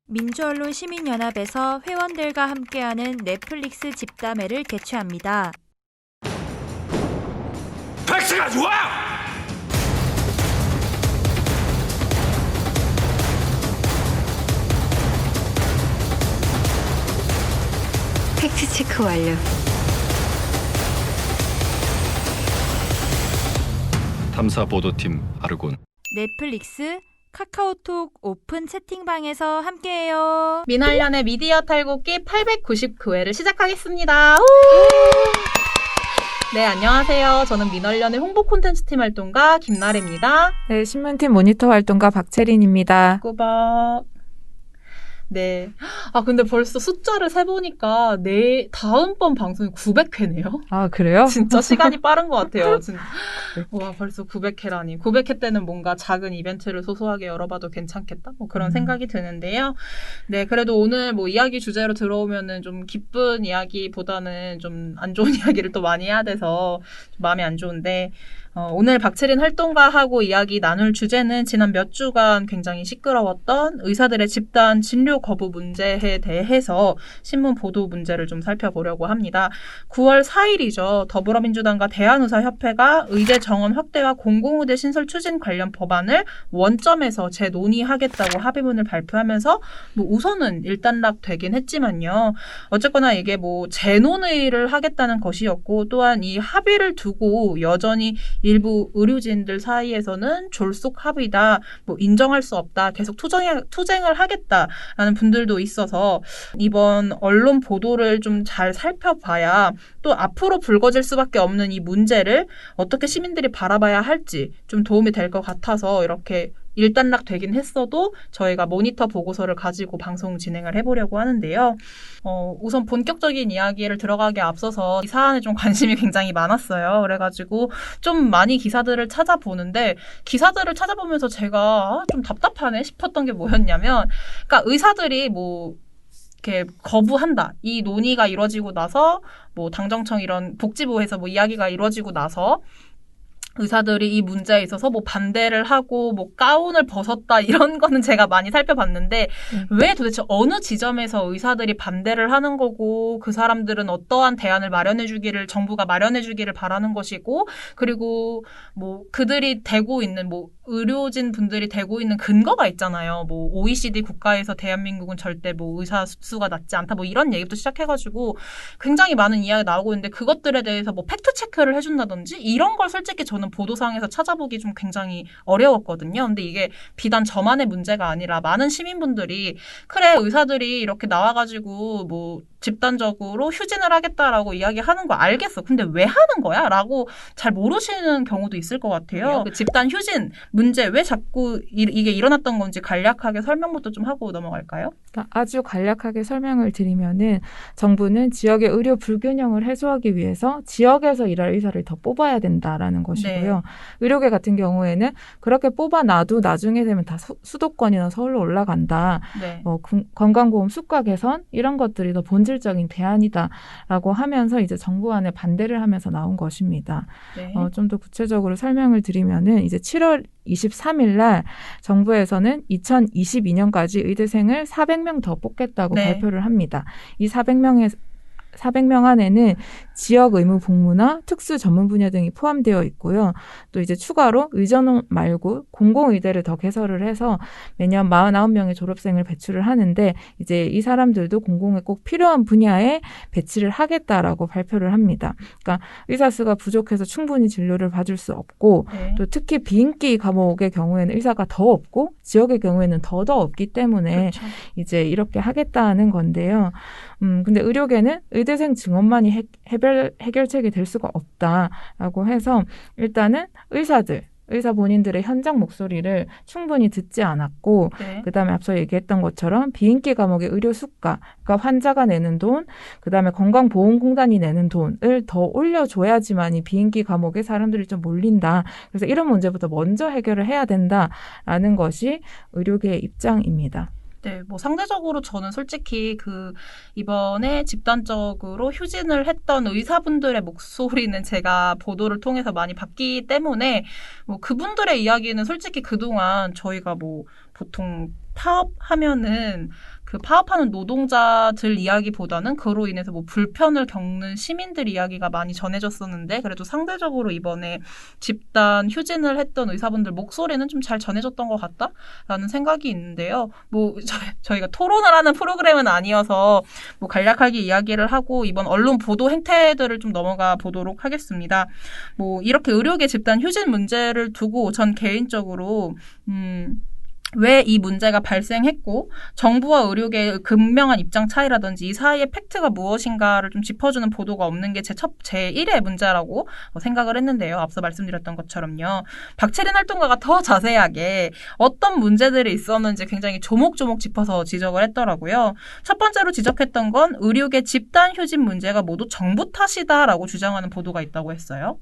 민주언론 시민연합에서 회원들과 함께하는 넷플릭스 집담회를 개최합니다. 팩스가 좋아! 팩트체크 완료. 탐사보도팀 아르곤. 넷플릭스 카카오톡 오픈 채팅방에서 함께해요. 민활련의 미디어 탈곡기 899회를 시작하겠습니다. 네, 안녕하세요. 저는 민활련의 홍보 콘텐츠팀 활동가 김나래입니다. 네, 신문팀 모니터 활동가 박채린입니다. 꾸벅. 네. 아, 근데 벌써 숫자를 세보니까 다음번 방송이 900회네요. 아, 그래요? 진짜 시간이 빠른 것 같아요. 진짜. 와, 벌써 900회라니. 900회 때는 뭔가 작은 이벤트를 소소하게 열어봐도 괜찮겠다? 뭐 그런 생각이 드는데요. 네, 그래도 오늘 뭐 이야기 주제로 들어오면은 좀 기쁜 이야기보다는 좀 안 좋은 이야기를 또 많이 해야 돼서 좀 마음이 안 좋은데, 오늘 박채린 활동가하고 이야기 나눌 주제는 지난 몇 주간 굉장히 시끄러웠던 의사들의 집단 진료 거부 문제에 대해서 신문 보도 문제를 좀 살펴보려고 합니다. 9월 4일이죠. 더불어민주당과 대한의사협회가 의대 정원 확대와 공공의대 신설 추진 관련 법안을 원점에서 재논의하겠다고 합의문을 발표하면서 뭐 우선은 일단락되긴 했지만요. 어쨌거나 이게 뭐 재논의를 하겠다는 것이었고, 또한 이 합의를 두고 여전히 일부 의료진들 사이에서는 졸속 합의다, 뭐 인정할 수 없다, 계속 투쟁을 하겠다라는 분들도 있어서 이번 언론 보도를 좀 잘 살펴봐야 또 앞으로 불거질 수밖에 없는 이 문제를 어떻게 시민들이 바라봐야 할지 좀 도움이 될 것 같아서 이렇게 일단락되긴 했어도 저희가 모니터 보고서를 가지고 방송 진행을 해보려고 하는데요. 우선 본격적인 이야기를 들어가기에 앞서서 이 사안에 좀 관심이 굉장히 많았어요. 그래가지고 좀 많이 기사들을 찾아보는데, 기사들을 찾아보면서 제가 좀 답답하네 싶었던 게 뭐였냐면, 그러니까 의사들이 뭐 이렇게 거부한다, 이 논의가 이루어지고 나서 뭐 당정청 이런 복지부에서 뭐 이야기가 이루어지고 나서 의사들이 이 문제에 있어서 뭐 반대를 하고 뭐 가운을 벗었다, 이런 거는 제가 많이 살펴봤는데 왜 도대체 어느 지점에서 의사들이 반대를 하는 거고, 그 사람들은 어떠한 대안을 마련해주기를, 정부가 마련해주기를 바라는 것이고, 그리고 뭐 그들이 대고 있는, 뭐 의료진 분들이 대고 있는 근거가 있잖아요. 뭐 OECD 국가에서 대한민국은 절대 뭐 의사 수가 낮지 않다, 뭐 이런 얘기부터 시작해가지고 굉장히 많은 이야기가 나오고 있는데, 그것들에 대해서 뭐 팩트 체크를 해준다든지 이런 걸 솔직히 저는 보도상에서 찾아보기 좀 굉장히 어려웠거든요. 근데 이게 비단 저만의 문제가 아니라 많은 시민분들이 그래, 의사들이 이렇게 나와가지고 뭐 집단적으로 휴진을 하겠다라고 이야기하는 거 알겠어, 근데 왜 하는 거야? 라고 잘 모르시는 경우도 있을 것 같아요. 그 집단 휴진 문제 왜 자꾸 이게 일어났던 건지 간략하게 설명부터 좀 하고 넘어갈까요? 아주 간략하게 설명을 드리면은, 정부는 지역의 의료 불균형을 해소하기 위해서 지역에서 일할 의사를 더 뽑아야 된다라는 것이고요. 네. 의료계 같은 경우에는 그렇게 뽑아놔도 나중에 되면 다 수도권이나 서울로 올라간다. 네. 건강보험 수가 개선 이런 것들이 더 본질적인 대안이다라고 하면서 이제 정부안에 반대를 하면서 나온 것입니다. 네. 좀 더 구체적으로 설명을 드리면은, 이제 7월 23일 날 정부에서는 2022년까지 의대생을 400명 더 뽑겠다고 발표를 합니다. 이 400명 안에는 지역 의무 복무나 특수 전문 분야 등이 포함되어 있고요. 또 이제 추가로 의전원 말고 공공의대를 더 개설을 해서 매년 49명의 졸업생을 배출을 하는데, 이제 이 사람들도 공공에 꼭 필요한 분야에 배치를 하겠다라고 발표를 합니다. 그러니까 의사 수가 부족해서 충분히 진료를 받을 수 없고, 또 특히 비인기 과목의 경우에는 의사가 더 없고 지역의 경우에는 더 없기 때문에 그렇죠. 이제 이렇게 하겠다는 건데요. 근데 의료계는 의대생 증원만이 해결책이 될 수가 없다라고 해서 일단은 의사 본인들의 현장 목소리를 충분히 듣지 않았고, 그다음에 앞서 얘기했던 것처럼 비인기 과목의 의료 수가, 그러니까 환자가 내는 돈, 그다음에 건강보험공단이 내는 돈을 더 올려줘야지만 이 비인기 과목에 사람들이 좀 몰린다. 그래서 이런 문제부터 먼저 해결을 해야 된다라는 것이 의료계의 입장입니다. 네, 뭐 상대적으로 저는 솔직히 이번에 집단적으로 휴진을 했던 의사분들의 목소리는 제가 보도를 통해서 많이 봤기 때문에 뭐 그분들의 이야기는 솔직히 그동안 저희가 뭐 보통 파업하면은 그 파업하는 노동자들 이야기보다는 그로 인해서 뭐 불편을 겪는 시민들 이야기가 많이 전해졌었는데 그래도 상대적으로 이번에 집단 휴진을 했던 의사분들 목소리는 좀 잘 전해졌던 것 같다라는 생각이 있는데요. 뭐 저희가 토론을 하는 프로그램은 아니어서 뭐 간략하게 이야기를 하고 이번 언론 보도 행태들을 좀 넘어가 보도록 하겠습니다. 뭐 이렇게 의료계 집단 휴진 문제를 두고 전 개인적으로 왜 이 문제가 발생했고 정부와 의료계의 극명한 입장 차이라든지 이 사이의 팩트가 무엇인가를 좀 짚어주는 보도가 없는 게 제1의 문제라고 생각을 했는데요. 앞서 말씀드렸던 것처럼요. 박채린 활동가가 더 자세하게 어떤 문제들이 있었는지 굉장히 조목조목 짚어서 지적을 했더라고요. 첫 번째로 지적했던 건 의료계 집단 휴진 문제가 모두 정부 탓이다라고 주장하는 보도가 있다고 했어요.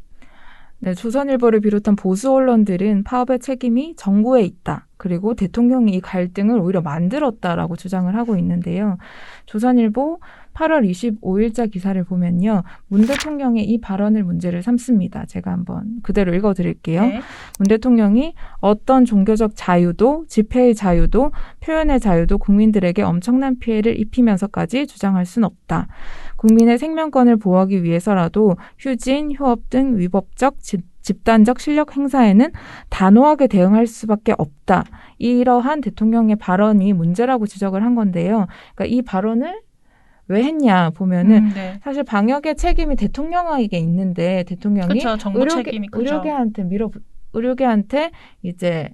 네, 조선일보를 비롯한 보수 언론들은 파업의 책임이 정부에 있다. 그리고 대통령이 이 갈등을 오히려 만들었다라고 주장을 하고 있는데요. 조선일보 8월 25일자 기사를 보면요. 문 대통령의 이 발언을 문제를 삼습니다. 제가 한번 그대로 읽어드릴게요. 네. 문 대통령이 어떤 종교적 자유도, 집회의 자유도, 표현의 자유도 국민들에게 엄청난 피해를 입히면서까지 주장할 순 없다. 국민의 생명권을 보호하기 위해서라도 휴진, 휴업 등 위법적, 집단적 실력 행사에는 단호하게 대응할 수밖에 없다. 이러한 대통령의 발언이 문제라고 지적을 한 건데요. 그러니까 이 발언을 왜 했냐 보면은 네. 사실 방역의 책임이 대통령에게 있는데 대통령이 그쵸, 정부 책임이 크죠. 의료계한테 이제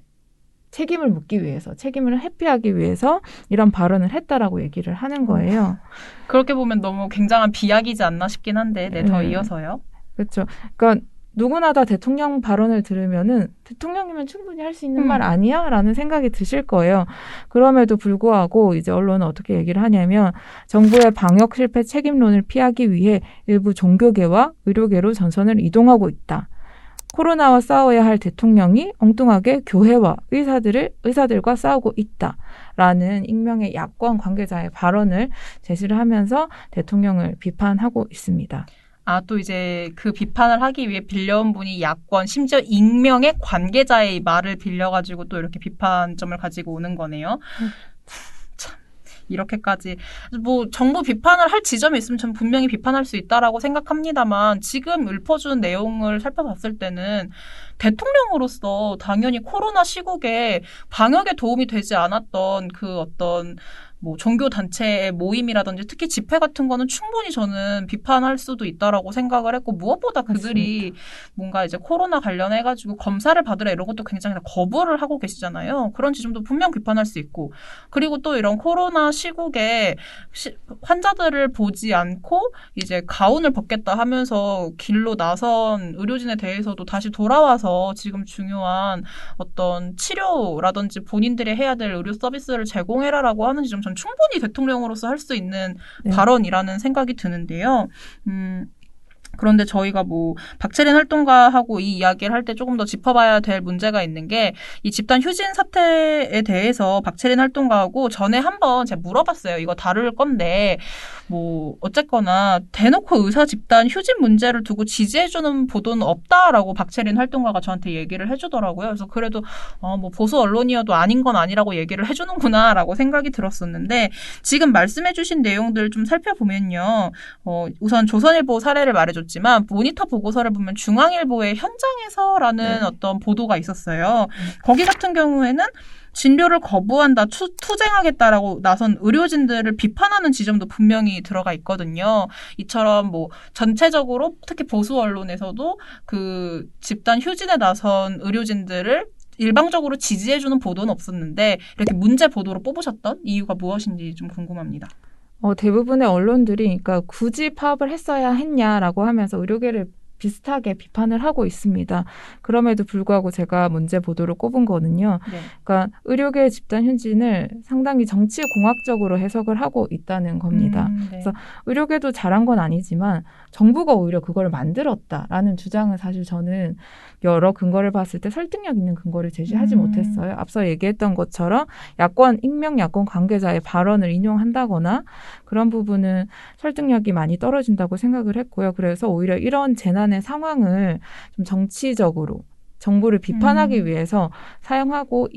책임을 묻기 위해서, 책임을 회피하기 위해서 이런 발언을 했다라고 얘기를 하는 거예요. 그렇게 보면 너무 굉장한 비약이지 않나 싶긴 한데, 네, 더 이어서요. 그렇죠. 그러니까 누구나 다 대통령 발언을 들으면은 대통령이면 충분히 할 수 있는 말 아니야? 라는 생각이 드실 거예요. 그럼에도 불구하고 이제 언론은 어떻게 얘기를 하냐면 정부의 방역 실패 책임론을 피하기 위해 일부 종교계와 의료계로 전선을 이동하고 있다. 코로나와 싸워야 할 대통령이 엉뚱하게 교회와 의사들과 싸우고 있다라는 익명의 야권 관계자의 발언을 제시를 하면서 대통령을 비판하고 있습니다. 또 이제 그 비판을 하기 위해 빌려온 분이 야권, 심지어 익명의 관계자의 말을 빌려가지고 또 이렇게 비판점을 가지고 오는 거네요. 참, 이렇게까지. 뭐, 정부 비판을 할 지점이 있으면 전 분명히 비판할 수 있다라고 생각합니다만, 지금 읊어준 내용을 살펴봤을 때는 대통령으로서 당연히 코로나 시국에 방역에 도움이 되지 않았던 그 어떤 뭐 종교단체의 모임이라든지 특히 집회 같은 거는 충분히 저는 비판할 수도 있다라고 생각을 했고 무엇보다 그들이 맞습니다. 뭔가 이제 코로나 관련해가지고 검사를 받으라 이런 것도 굉장히 다 거부를 하고 계시잖아요. 그런 지점도 분명 비판할 수 있고 그리고 또 이런 코로나 시국에 환자들을 보지 않고 이제 가운을 벗겠다 하면서 길로 나선 의료진에 대해서도 다시 돌아와서 지금 중요한 어떤 치료라든지 본인들이 해야 될 의료 서비스를 제공해라라고 하는 지점 전 충분히 대통령으로서 할 수 있는 발언이라는 생각이 드는데요. 그런데 저희가 뭐 박채린 활동가하고 이 이야기를 할 때 조금 더 짚어봐야 될 문제가 있는 게 이 집단 휴진 사태에 대해서 박채린 활동가하고 전에 한번 제가 물어봤어요. 이거 다룰 건데 뭐 어쨌거나 대놓고 의사 집단 휴진 문제를 두고 지지해주는 보도는 없다라고 박채린 활동가가 저한테 얘기를 해주더라고요. 그래서 그래도 뭐 보수 언론이어도 아닌 건 아니라고 얘기를 해주는구나라고 생각이 들었었는데 지금 말씀해주신 내용들 좀 살펴보면요. 우선 조선일보 사례를 말해줬지만 모니터 보고서를 보면 중앙일보의 현장에서라는 어떤 보도가 있었어요. 거기 같은 경우에는 진료를 거부한다, 투쟁하겠다라고 나선 의료진들을 비판하는 지점도 분명히 들어가 있거든요. 이처럼 뭐 전체적으로 특히 보수 언론에서도 그 집단 휴진에 나선 의료진들을 일방적으로 지지해주는 보도는 없었는데 이렇게 문제 보도로 뽑으셨던 이유가 무엇인지 좀 궁금합니다. 대부분의 언론들이 그러니까 굳이 파업을 했어야 했냐라고 하면서 의료계를 비슷하게 비판을 하고 있습니다. 그럼에도 불구하고 제가 문제 보도를 꼽은 거는요. 네. 그러니까 의료계의 집단 휴진을 상당히 정치공학적으로 해석을 하고 있다는 겁니다. 네. 그래서 의료계도 잘한 건 아니지만 정부가 오히려 그걸 만들었다라는 주장은 사실 저는 여러 근거를 봤을 때 설득력 있는 근거를 제시하지 못했어요. 앞서 얘기했던 것처럼 익명 야권 관계자의 발언을 인용한다거나 그런 부분은 설득력이 많이 떨어진다고 생각을 했고요. 그래서 오히려 이런 재난의 상황을 좀 정치적으로 정부를 비판하기 위해서 사용하고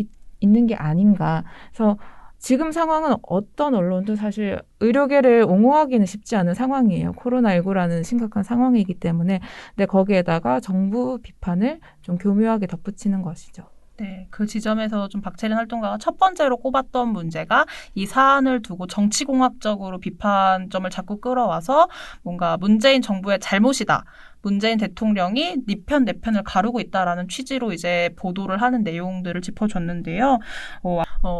있는 게 아닌가. 그래서 지금 상황은 어떤 언론도 사실 의료계를 옹호하기는 쉽지 않은 상황이에요. 코로나19라는 심각한 상황이기 때문에. 근데 거기에다가 정부 비판을 좀 교묘하게 덧붙이는 것이죠. 네, 그 지점에서 좀 박채린 활동가가 첫 번째로 꼽았던 문제가 이 사안을 두고 정치공학적으로 비판점을 자꾸 끌어와서 뭔가 문재인 정부의 잘못이다. 문재인 대통령이 네 편 내 편을 가르고 있다라는 취지로 이제 보도를 하는 내용들을 짚어줬는데요.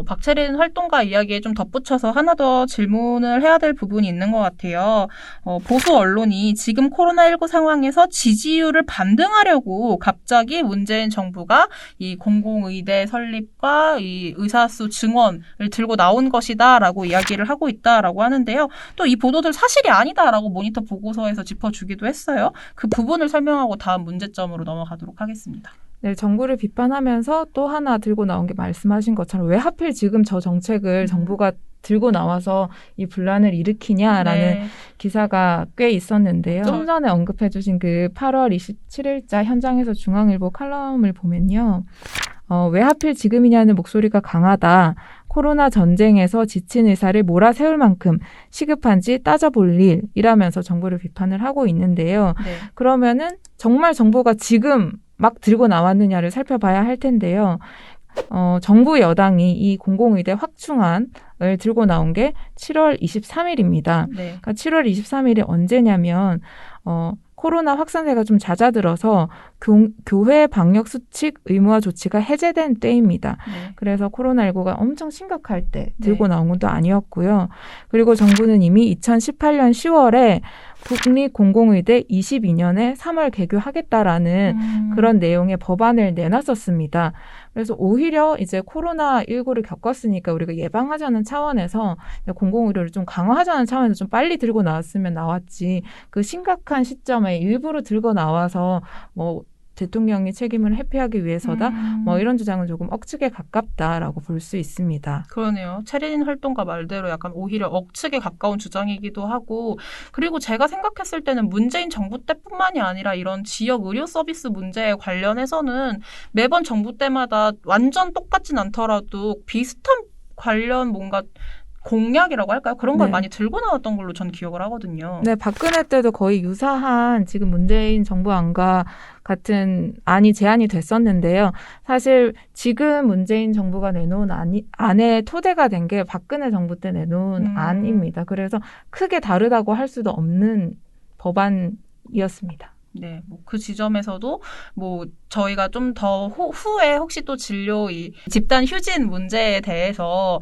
박채린 활동가 이야기에 좀 덧붙여서 하나 더 질문을 해야 될 부분이 있는 것 같아요. 보수 언론이 지금 코로나19 상황에서 지지율을 반등하려고 갑자기 문재인 정부가 이 공공의대 설립과 이 의사수 증원을 들고 나온 것이다라고 이야기를 하고 있다라고 하는데요. 또 이 보도들 사실이 아니다라고 모니터 보고서에서 짚어주기도 했어요. 그 부분을 설명하고 다음 문제점으로 넘어가도록 하겠습니다. 네, 정부를 비판하면서 또 하나 들고 나온 게 말씀하신 것처럼 왜 하필 지금 저 정책을 정부가 들고 나와서 이 분란을 일으키냐라는 기사가 꽤 있었는데요. 좀 전에 언급해 주신 그 8월 27일자 현장에서 중앙일보 칼럼을 보면요. 왜 하필 지금이냐는 목소리가 강하다. 코로나 전쟁에서 지친 의사를 몰아세울 만큼 시급한지 따져볼 일이라면서 정부를 비판을 하고 있는데요. 네. 그러면은 정말 정부가 지금 막 들고 나왔느냐를 살펴봐야 할 텐데요. 정부 여당이 이 공공의대 확충안을 들고 나온 게 7월 23일입니다. 네. 그러니까 7월 23일이 언제냐면 코로나 확산세가 좀 잦아들어서 교회 방역 수칙 의무화 조치가 해제된 때입니다. 네. 그래서 코로나19가 엄청 심각할 때 들고 나온 것도 아니었고요. 그리고 정부는 이미 2018년 10월에 국립공공의대 22년에 3월 개교하겠다라는 그런 내용의 법안을 내놨었습니다. 그래서 오히려 이제 코로나19를 겪었으니까 우리가 예방하자는 차원에서 공공의료를 좀 강화하자는 차원에서 좀 빨리 들고 나왔으면 나왔지. 그 심각한 시점에 일부러 들고 나와서 뭐 대통령이 책임을 회피하기 위해서다. 뭐 이런 주장은 조금 억측에 가깝다라고 볼 수 있습니다. 그러네요. 채린 활동가 말대로 약간 오히려 억측에 가까운 주장이기도 하고, 그리고 제가 생각했을 때는 문재인 정부 때뿐만이 아니라 이런 지역 의료 서비스 문제에 관련해서는 매번 정부 때마다 완전 똑같진 않더라도 비슷한 관련 뭔가 공약이라고 할까요? 그런 걸 많이 들고 나왔던 걸로 전 기억을 하거든요. 네, 박근혜 때도 거의 유사한 지금 문재인 정부 안과 같은 안이 제안이 됐었는데요. 사실 지금 문재인 정부가 내놓은 안의 토대가 된 게 박근혜 정부 때 내놓은 안입니다. 그래서 크게 다르다고 할 수도 없는 법안이었습니다. 네, 뭐 그 지점에서도 뭐 저희가 좀 더 후에 혹시 또 진료 이 집단 휴진 문제에 대해서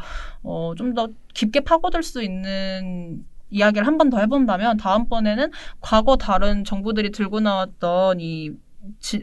좀 더 깊게 파고들 수 있는 이야기를 한 번 더 해본다면 다음번에는 과거 다른 정부들이 들고 나왔던 이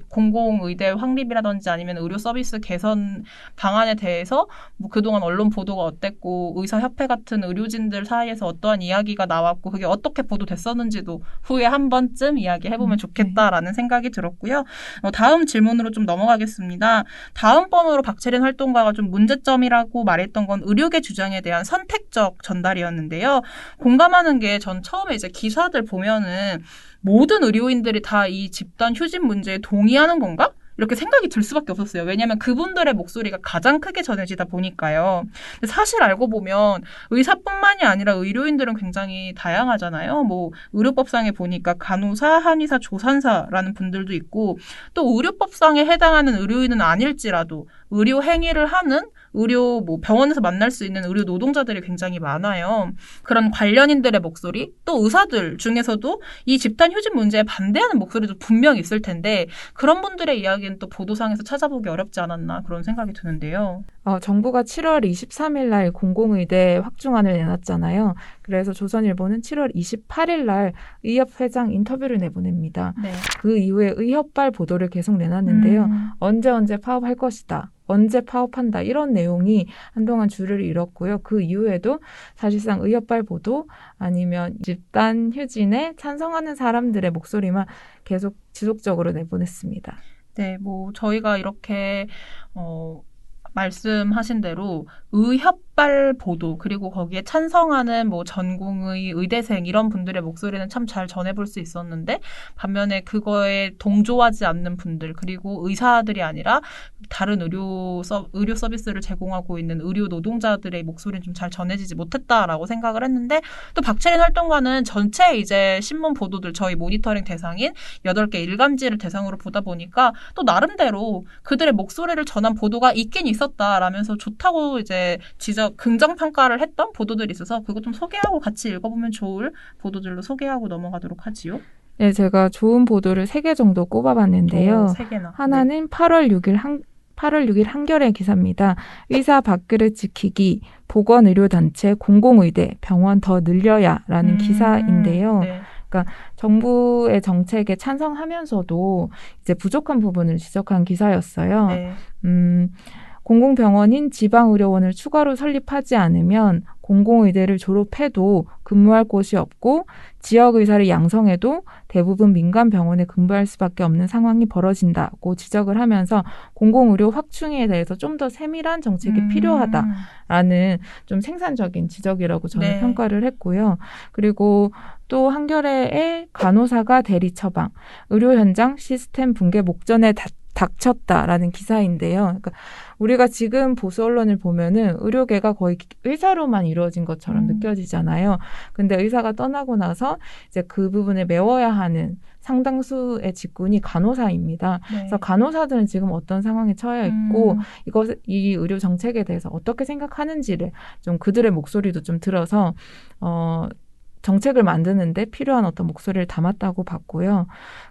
공공의대 확립이라든지 아니면 의료 서비스 개선 방안에 대해서 뭐 그동안 언론 보도가 어땠고 의사협회 같은 의료진들 사이에서 어떠한 이야기가 나왔고 그게 어떻게 보도됐었는지도 후에 한 번쯤 이야기해보면 좋겠다라는 생각이 들었고요. 다음 질문으로 좀 넘어가겠습니다. 다음번으로 박채린 활동가가 좀 문제점이라고 말했던 건 의료계 주장에 대한 선택적 전달이었는데요. 공감하는 게 전 처음에 이제 기사들 보면은 모든 의료인들이 다 이 집단 휴진 문제에 동의하는 건가? 이렇게 생각이 들 수밖에 없었어요. 왜냐하면 그분들의 목소리가 가장 크게 전해지다 보니까요. 근데 사실 알고 보면 의사뿐만이 아니라 의료인들은 굉장히 다양하잖아요. 뭐 의료법상에 보니까 간호사, 한의사, 조산사라는 분들도 있고 또 의료법상에 해당하는 의료인은 아닐지라도 의료 행위를 하는 의료 뭐 병원에서 만날 수 있는 의료 노동자들이 굉장히 많아요. 그런 관련인들의 목소리, 또 의사들 중에서도 이 집단 휴직 문제에 반대하는 목소리도 분명히 있을 텐데 그런 분들의 이야기는 또 보도상에서 찾아보기 어렵지 않았나 그런 생각이 드는데요. 정부가 7월 23일 날 공공의대 확충안을 내놨잖아요. 그래서 조선일보는 7월 28일 날 의협 회장 인터뷰를 내보냅니다. 네. 그 이후에 의협발 보도를 계속 내놨는데요. 언제 파업할 것이다. 언제 파업한다. 이런 내용이 한동안 줄을 잃었고요. 그 이후에도 사실상 의협발 보도 아니면 집단 휴진에 찬성하는 사람들의 목소리만 계속 지속적으로 내보냈습니다. 네, 뭐 저희가 이렇게 말씀하신 대로 의협발 보도 그리고 거기에 찬성하는 뭐 전공의 의대생 이런 분들의 목소리는 참 잘 전해볼 수 있었는데 반면에 그거에 동조하지 않는 분들 그리고 의사들이 아니라 다른 의료 서비스를 제공하고 있는 의료 노동자들의 목소리는 좀 잘 전해지지 못했다라고 생각을 했는데 또 박채린 활동가는 전체 이제 신문 보도들 저희 모니터링 대상인 8개 일간지를 대상으로 보다 보니까 또 나름대로 그들의 목소리를 전한 보도가 있긴 있었다라면서 좋다고 이제 긍정 평가를 했던 보도들이 있어서 그거 좀 소개하고 같이 읽어보면 좋을 보도들로 소개하고 넘어가도록 하지요. 네, 제가 좋은 보도를 3개 정도 꼽아봤는데요. 3개나. 하나는 네. 8월 6일 한겨레 기사입니다. 의사 밥그릇 지키기, 보건의료단체, 공공의대, 병원 더 늘려야라는 기사인데요. 네. 그러니까 정부의 정책에 찬성하면서도 이제 부족한 부분을 지적한 기사였어요. 네. 공공병원인 지방의료원을 추가로 설립하지 않으면 공공의대를 졸업해도 근무할 곳이 없고 지역의사를 양성해도 대부분 민간병원에 근무할 수밖에 없는 상황이 벌어진다고 지적을 하면서 공공의료 확충에 대해서 좀 더 세밀한 정책이 필요하다라는 좀 생산적인 지적이라고 저는 네. 평가를 했고요. 그리고 또 한겨레의 간호사가 대리 처방, 의료 현장 시스템 붕괴 목전에 닥쳤다라는 기사인데요. 그러니까 우리가 지금 보수 언론을 보면은 의료계가 거의 의사로만 이루어진 것처럼 느껴지잖아요. 근데 의사가 떠나고 나서 이제 그 부분에 메워야 하는 상당수의 직군이 간호사입니다. 네. 그래서 간호사들은 지금 어떤 상황에 처해 있고 이 의료 정책에 대해서 어떻게 생각하는지를 좀 그들의 목소리도 좀 들어서 정책을 만드는데 필요한 어떤 목소리를 담았다고 봤고요.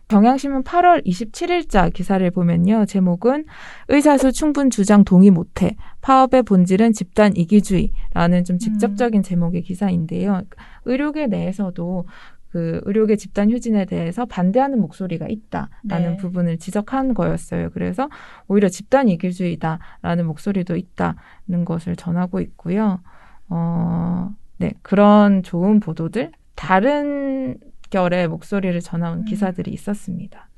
경향신문 8월 27일자 기사를 보면요. 제목은 의사수 충분 주장 동의 못해. 파업의 본질은 집단 이기주의라는 좀 직접적인 제목의 기사인데요. 의료계 내에서도 그 의료계 집단 휴진에 대해서 반대하는 목소리가 있다라는 네. 부분을 지적한 거였어요. 그래서 오히려 집단 이기주의다라는 목소리도 있다는 것을 전하고 있고요. 네, 그런 좋은 보도들, 다른 결의 목소리를 전해온 기사들이 있었습니다.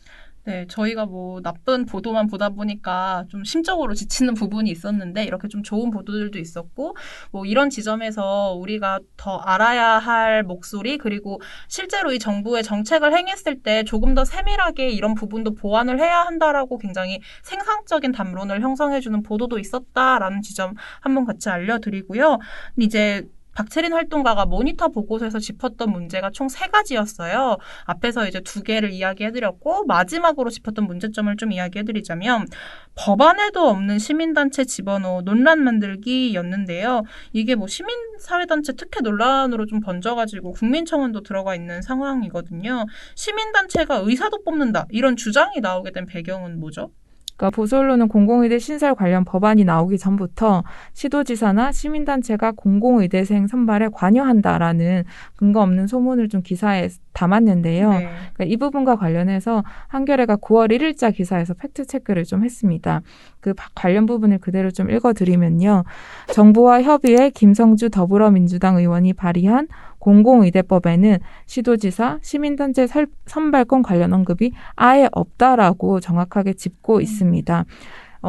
네, 저희가 뭐 나쁜 보도만 보다 보니까 좀 심적으로 지치는 부분이 있었는데 이렇게 좀 좋은 보도들도 있었고 뭐 이런 지점에서 우리가 더 알아야 할 목소리 그리고 실제로 이 정부의 정책을 행했을 때 조금 더 세밀하게 이런 부분도 보완을 해야 한다라고 굉장히 생산적인 담론을 형성해주는 보도도 있었다라는 지점 한번 같이 알려드리고요. 이제 박채린 활동가가 모니터 보고서에서 짚었던 문제가 총 3가지였어요. 앞에서 이제 2개를 이야기해드렸고 마지막으로 짚었던 문제점을 좀 이야기해드리자면 법안에도 없는 시민단체 집어넣어 논란 만들기였는데요. 이게 뭐 시민사회단체 특혜 논란으로 좀 번져가지고 국민청원도 들어가 있는 상황이거든요. 시민단체가 의사도 뽑는다 이런 주장이 나오게 된 배경은 뭐죠? 그러니까 보수 언론은 공공의대 신설 관련 법안이 나오기 전부터 시도지사나 시민단체가 공공의대생 선발에 관여한다라는 근거 없는 소문을 좀 기사에 담았는데요. 네. 그러니까 이 부분과 관련해서 한겨레가 9월 1일자 기사에서 팩트체크를 좀 했습니다. 그 관련 부분을 그대로 좀 읽어드리면요. 정부와 협의해 김성주 더불어민주당 의원이 발의한 공공의대법에는 시도지사, 시민단체 선발권 관련 언급이 아예 없다라고 정확하게 짚고 있습니다.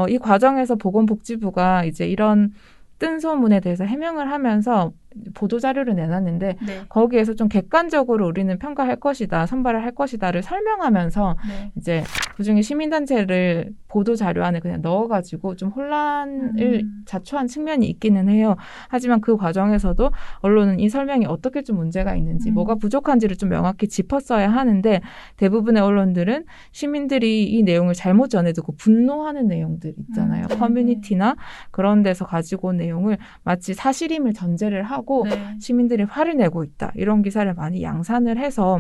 이 과정에서 보건복지부가 이제 이런 뜬 소문에 대해서 해명을 하면서 보도자료를 내놨는데 네. 거기에서 좀 객관적으로 우리는 평가할 것이다, 선발을 할 것이다를 설명하면서 네. 이제 그중에 시민단체를 보도 자료 안에 그냥 넣어가지고 좀 혼란을 자초한 측면이 있기는 해요. 하지만 그 과정에서도 언론은 이 설명이 어떻게 좀 문제가 있는지, 뭐가 부족한지를 좀 명확히 짚었어야 하는데 대부분의 언론들은 시민들이 이 내용을 잘못 전해듣고 분노하는 내용들 있잖아요. 커뮤니티나 그런 데서 가지고 온 내용을 마치 사실임을 전제를 하고 네. 시민들이 화를 내고 있다. 이런 기사를 많이 양산을 해서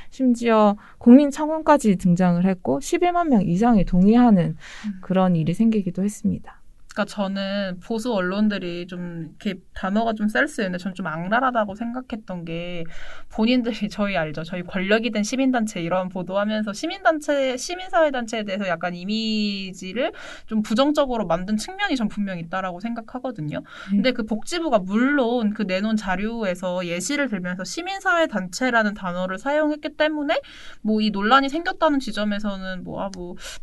심지어 국민청원까지 등장을 했고 11만 명 이상이 동의하는 그런 일이 생기기도 했습니다. 그러니까 저는 보수 언론들이 좀 이렇게 단어가 좀 셀 수 있는데 저는 좀 악랄하다고 생각했던 게 본인들이 저희 알죠. 저희 권력이 된 시민단체 이런 보도하면서 시민사회단체에 대해서 약간 이미지를 좀 부정적으로 만든 측면이 전 분명히 있다라고 생각하거든요. 근데 그 복지부가 물론 그 내놓은 자료에서 예시를 들면서 시민사회단체라는 단어를 사용했기 때문에 뭐 이 논란이 생겼다는 지점에서는 뭐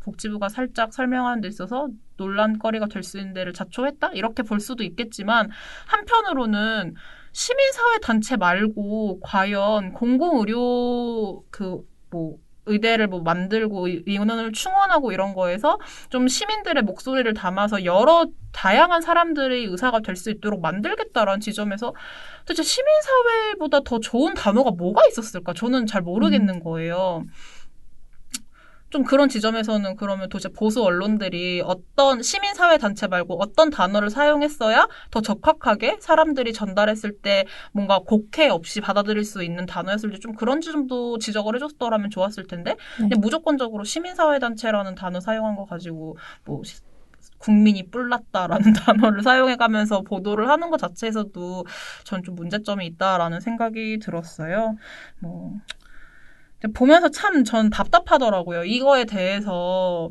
복지부가 살짝 설명하는 데 있어서 논란거리가 될 수 있는 데를 자초했다? 이렇게 볼 수도 있겠지만 한편으로는 시민사회단체 말고 과연 공공의료 의대를 만들고 인원을 충원하고 이런 거에서 좀 시민들의 목소리를 담아서 여러 다양한 사람들의 의사가 될 수 있도록 만들겠다라는 지점에서 도대체 시민사회보다 더 좋은 단어가 뭐가 있었을까? 저는 잘 모르겠는 거예요. 좀 그런 지점에서는 그러면 도대체 보수 언론들이 어떤 시민사회 단체 말고 어떤 단어를 사용했어야 더 적합하게 사람들이 전달했을 때 뭔가 곡해 없이 받아들일 수 있는 단어였을지 좀 그런 지점도 지적을 해줬더라면 좋았을 텐데 그냥 무조건적으로 시민사회 단체라는 단어 사용한 거 가지고 국민이 뿔났다라는 단어를 사용해가면서 보도를 하는 것 자체에서도 전 좀 문제점이 있다라는 생각이 들었어요. 보면서 참 전 답답하더라고요. 이거에 대해서.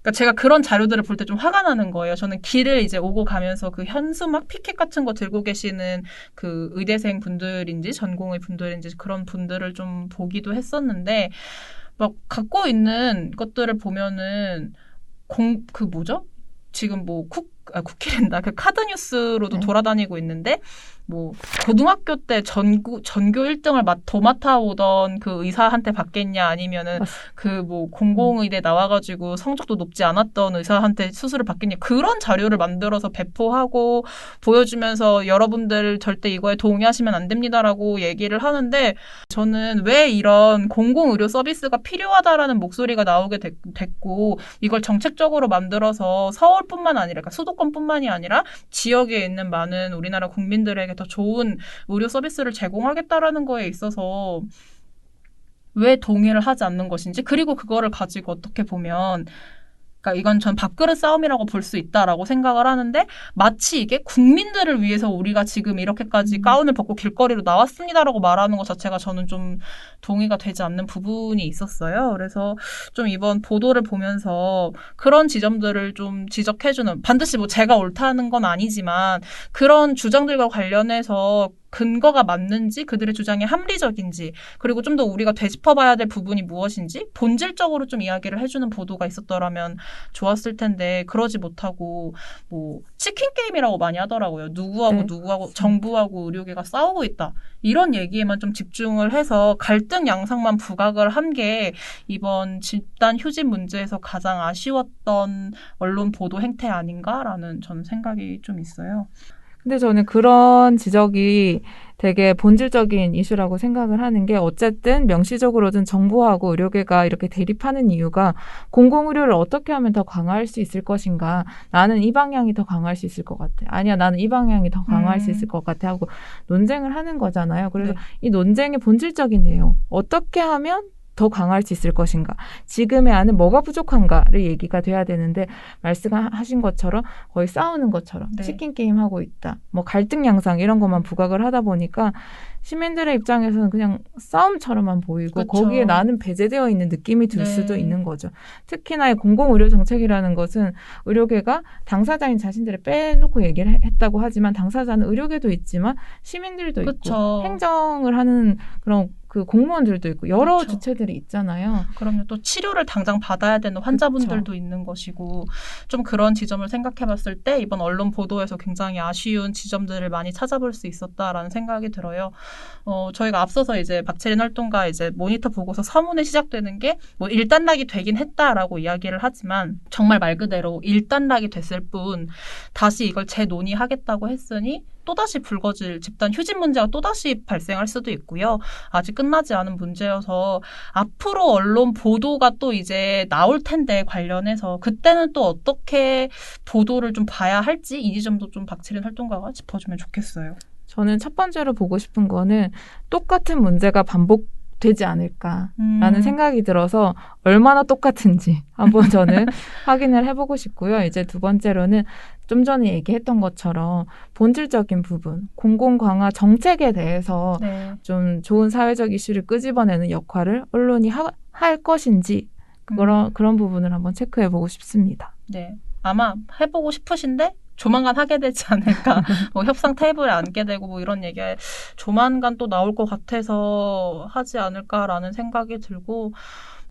그러니까 제가 그런 자료들을 볼 때 좀 화가 나는 거예요. 저는 길을 이제 오고 가면서 그 현수막 피켓 같은 거 들고 계시는 그 의대생 분들인지 전공의 분들인지 그런 분들을 좀 보기도 했었는데 막 갖고 있는 것들을 보면은 지금 쿠키랜다. 그 카드뉴스로도 돌아다니고 있는데 고등학교 때 전교 1등을 맡아오던 그 의사한테 받겠냐 아니면은 공공의대 나와가지고 성적도 높지 않았던 의사한테 수술을 받겠냐 그런 자료를 만들어서 배포하고 보여주면서 여러분들 절대 이거에 동의하시면 안 됩니다라고 얘기를 하는데 저는 왜 이런 공공의료 서비스가 필요하다라는 목소리가 나오게 됐고 이걸 정책적으로 만들어서 서울뿐만 아니라 그러니까 수도권뿐만이 아니라 지역에 있는 많은 우리나라 국민들에게 더 좋은 의료 서비스를 제공하겠다라는 거에 있어서 왜 동의를 하지 않는 것인지 그리고 그거를 가지고 어떻게 보면 그러니까 이건 전 밥그릇 싸움이라고 볼 수 있다라고 생각을 하는데 마치 이게 국민들을 위해서 우리가 지금 이렇게까지 가운을 벗고 길거리로 나왔습니다라고 말하는 것 자체가 저는 좀 동의가 되지 않는 부분이 있었어요. 그래서 좀 이번 보도를 보면서 그런 지점들을 좀 지적해주는 반드시 제가 옳다는 건 아니지만 그런 주장들과 관련해서 근거가 맞는지 그들의 주장이 합리적인지 그리고 좀 더 우리가 되짚어봐야 될 부분이 무엇인지 본질적으로 좀 이야기를 해주는 보도가 있었더라면 좋았을 텐데 그러지 못하고 치킨 게임이라고 많이 하더라고요. 누구하고 정부하고 의료계가 싸우고 있다. 이런 얘기에만 좀 집중을 해서 갈등 양상만 부각을 한 게 이번 집단 휴직 문제에서 가장 아쉬웠던 언론 보도 행태 아닌가라는 저는 생각이 좀 있어요. 근데 저는 그런 지적이 되게 본질적인 이슈라고 생각을 하는 게 어쨌든 명시적으로든 정부하고 의료계가 이렇게 대립하는 이유가 공공의료를 어떻게 하면 더 강화할 수 있을 것인가. 나는 이 방향이 더 강화할 수 있을 것 같아. 아니야, 나는 이 방향이 더 강화할 수 있을 것 같아 하고 논쟁을 하는 거잖아요. 그래서 이 논쟁의 본질적인 내용, 어떻게 하면 더 강할 수 있을 것인가. 지금의 안은 뭐가 부족한가를 얘기가 돼야 되는데 말씀하신 것처럼 거의 싸우는 것처럼 치킨 게임 하고 있다. 갈등 양상 이런 것만 부각을 하다 보니까 시민들의 입장에서는 그냥 싸움처럼만 보이고 그쵸. 거기에 나는 배제되어 있는 느낌이 들 수도 있는 거죠. 특히나 공공의료 정책이라는 것은 의료계가 당사자인 자신들을 빼놓고 얘기를 했다고 하지만 당사자는 의료계도 있지만 시민들도 그쵸. 있고 행정을 하는 그런 그 공무원들도 있고 여러 그렇죠. 주체들이 있잖아요. 그럼요. 또 치료를 당장 받아야 되는 환자분들도 있는 것이고 좀 그런 지점을 생각해봤을 때 이번 언론 보도에서 굉장히 아쉬운 지점들을 많이 찾아볼 수 있었다라는 생각이 들어요. 저희가 앞서서 이제 박채린 활동가 이제 모니터 보고서 서문에 시작되는 게 뭐 일단락이 되긴 했다라고 이야기를 하지만 정말 말 그대로 일단락이 됐을 뿐 다시 이걸 재논의하겠다고 했으니 또다시 불거질 집단 휴진 문제가 또다시 발생할 수도 있고요. 아직 끝나지 않은 문제여서 앞으로 언론 보도가 또 이제 나올 텐데 관련해서 그때는 또 어떻게 보도를 좀 봐야 할지 이 지점도 좀 박채린 활동가가 짚어주면 좋겠어요. 저는 첫 번째로 보고 싶은 거는 똑같은 문제가 반복되지 않을까라는 생각이 들어서 얼마나 똑같은지 한번 저는 확인을 해보고 싶고요. 이제 두 번째로는 좀 전에 얘기했던 것처럼 본질적인 부분, 공공강화 정책에 대해서 네. 좀 좋은 사회적 이슈를 끄집어내는 역할을 언론이 할 것인지 그런 부분을 한번 체크해보고 싶습니다. 네. 아마 해보고 싶으신데 조만간 하게 되지 않을까. 뭐 협상 테이블에 앉게 되고 뭐 이런 얘기 조만간 또 나올 것 같아서 하지 않을까라는 생각이 들고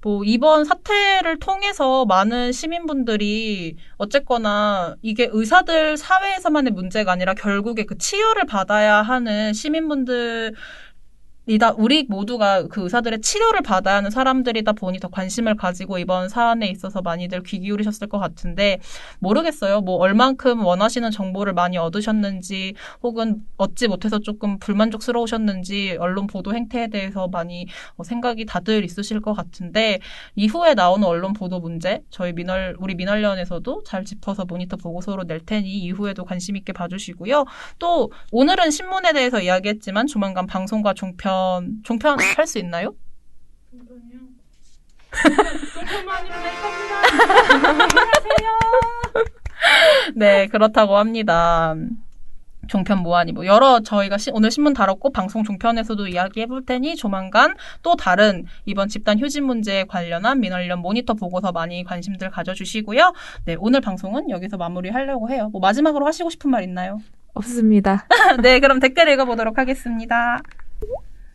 뭐 이번 사태를 통해서 많은 시민분들이 어쨌거나 이게 의사들 사회에서만의 문제가 아니라 결국에 그 치료를 받아야 하는 시민분들 우리 모두가 그 의사들의 치료를 받아야 하는 사람들이다 보니 더 관심을 가지고 이번 사안에 있어서 많이들 귀 기울이셨을 것 같은데 모르겠어요. 뭐 얼만큼 원하시는 정보를 많이 얻으셨는지 혹은 얻지 못해서 조금 불만족스러우셨는지 언론 보도 행태에 대해서 많이 생각이 다들 있으실 것 같은데 이후에 나오는 언론 보도 문제 저희 우리 민언련에서도 잘 짚어서 모니터 보고서로 낼 테니 이후에도 관심 있게 봐주시고요. 또 오늘은 신문에 대해서 이야기했지만 조만간 방송과 종편 할 수 있나요? 종편만으로 낼 겁니다. 네, 그렇다고 합니다. 종편 모아니 뭐 여러 저희가 오늘 신문 다뤘고 방송 종편에서도 이야기해 볼 테니 조만간 또 다른 이번 집단 휴진 문제에 관련한 민언련 모니터 보고서 많이 관심들 가져주시고요. 네, 오늘 방송은 여기서 마무리하려고 해요. 뭐 마지막으로 하시고 싶은 말 있나요? 없습니다. 네, 그럼 댓글 읽어보도록 하겠습니다.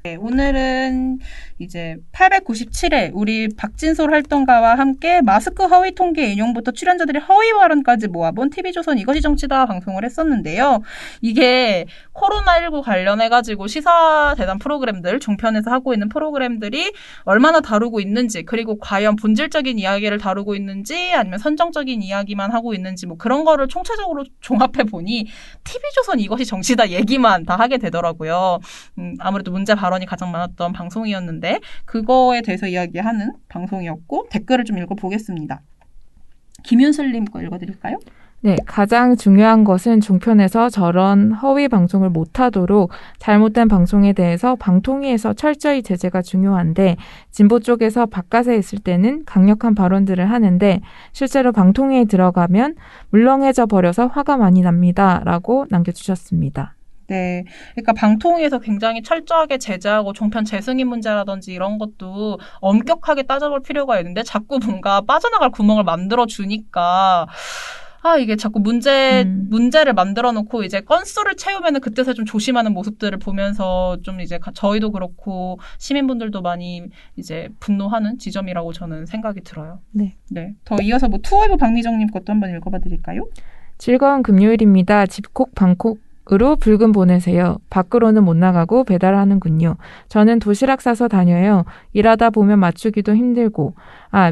네, 오늘은 이제 897회 우리 박진솔 활동가와 함께 마스크 허위 통계 인용부터 출연자들의 허위 발언까지 모아본 TV조선 이것이 정치다 방송을 했었는데요. 이게 코로나19 관련해가지고 시사 대담 프로그램들, 종편에서 하고 있는 프로그램들이 얼마나 다루고 있는지 그리고 과연 본질적인 이야기를 다루고 있는지 아니면 선정적인 이야기만 하고 있는지 뭐 그런 거를 총체적으로 종합해보니 TV조선 이것이 정치다 얘기만 다 하게 되더라고요. 아무래도 문제 발언이 가장 많았던 방송이었는데 그거에 대해서 이야기하는 방송이었고 댓글을 좀 읽어보겠습니다. 김윤슬님 거 읽어드릴까요? 네, 가장 중요한 것은 종편에서 저런 허위 방송을 못하도록 잘못된 방송에 대해서 방통위에서 철저히 제재가 중요한데 진보 쪽에서 바깥에 있을 때는 강력한 발언들을 하는데 실제로 방통위에 들어가면 물렁해져 버려서 화가 많이 납니다. 라고 남겨주셨습니다. 네. 그러니까 방통위에서 굉장히 철저하게 제재하고 종편 재승인 문제라든지 이런 것도 엄격하게 따져볼 필요가 있는데 자꾸 뭔가 빠져나갈 구멍을 만들어주니까 이게 자꾸 문제를 만들어 놓고 이제 건수를 채우면은 그때서 좀 조심하는 모습들을 보면서 좀 이제 저희도 그렇고 시민분들도 많이 이제 분노하는 지점이라고 저는 생각이 들어요. 네. 네. 더 이어서 뭐 투어이브 박미정님 것도 한번 읽어봐 드릴까요? 즐거운 금요일입니다. 집콕 방콕으로 붉은 보내세요. 밖으로는 못 나가고 배달하는군요. 저는 도시락 싸서 다녀요. 일하다 보면 맞추기도 힘들고.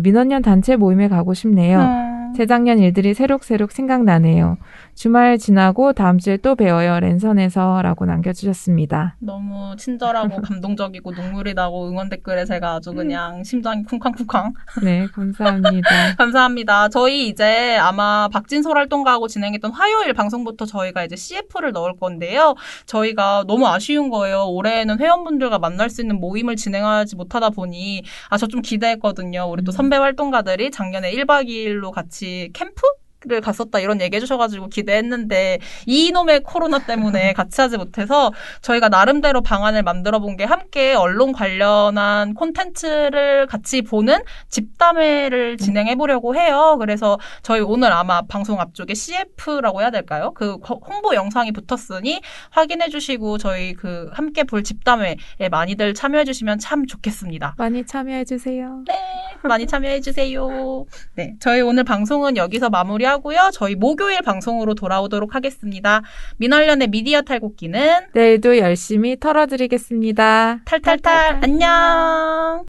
민원연 단체 모임에 가고 싶네요. 재작년 일들이 새록새록 생각나네요. 주말 지나고 다음 주에 또 뵈어요. 랜선에서 라고 남겨주셨습니다. 너무 친절하고 감동적이고 눈물이 나고 응원 댓글에 제가 아주 그냥 심장이 쿵쾅쿵쾅. 네, 감사합니다. 감사합니다. 저희 이제 아마 박진솔 활동가하고 진행했던 화요일 방송부터 저희가 이제 CF를 넣을 건데요. 저희가 너무 아쉬운 거예요. 올해에는 회원분들과 만날 수 있는 모임을 진행하지 못하다 보니 저 좀 기대했거든요. 우리 또 선배 활동가들이 작년에 1박 2일로 같이 캠프? 를 갔었다 이런 얘기 해주셔가지고 기대했는데 이놈의 코로나 때문에 같이 하지 못해서 저희가 나름대로 방안을 만들어 본 게 함께 언론 관련한 콘텐츠를 같이 보는 집담회를 진행해 보려고 해요. 그래서 저희 오늘 아마 방송 앞쪽에 CF라고 해야 될까요? 그 홍보 영상이 붙었으니 확인해 주시고 저희 그 함께 볼 집담회에 많이들 참여해 주시면 참 좋겠습니다. 많이 참여해주세요. 네, 많이 참여해 주세요. 네, 저희 오늘 방송은 여기서 마무리하고요. 저희 목요일 방송으로 돌아오도록 하겠습니다. 민원련의 미디어 탈곡기는 내일도 열심히 털어드리겠습니다. 탈탈탈 안녕.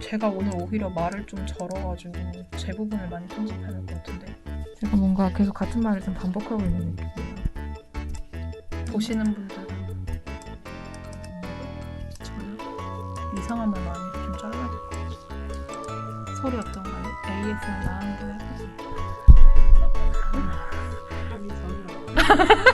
제가 오늘 오히려 말을 좀 절어가지고 제 부분을 많이 편집해야 될 것 같은데 제가 뭔가 계속 같은 말을 좀 반복하고 있는 느낌이에요. 보시는 분들은 저는 이상한 말 많이 좀 잘라야 될 것 같아요. 소리 어떤가요? ASMR 나오는 거 해보세요.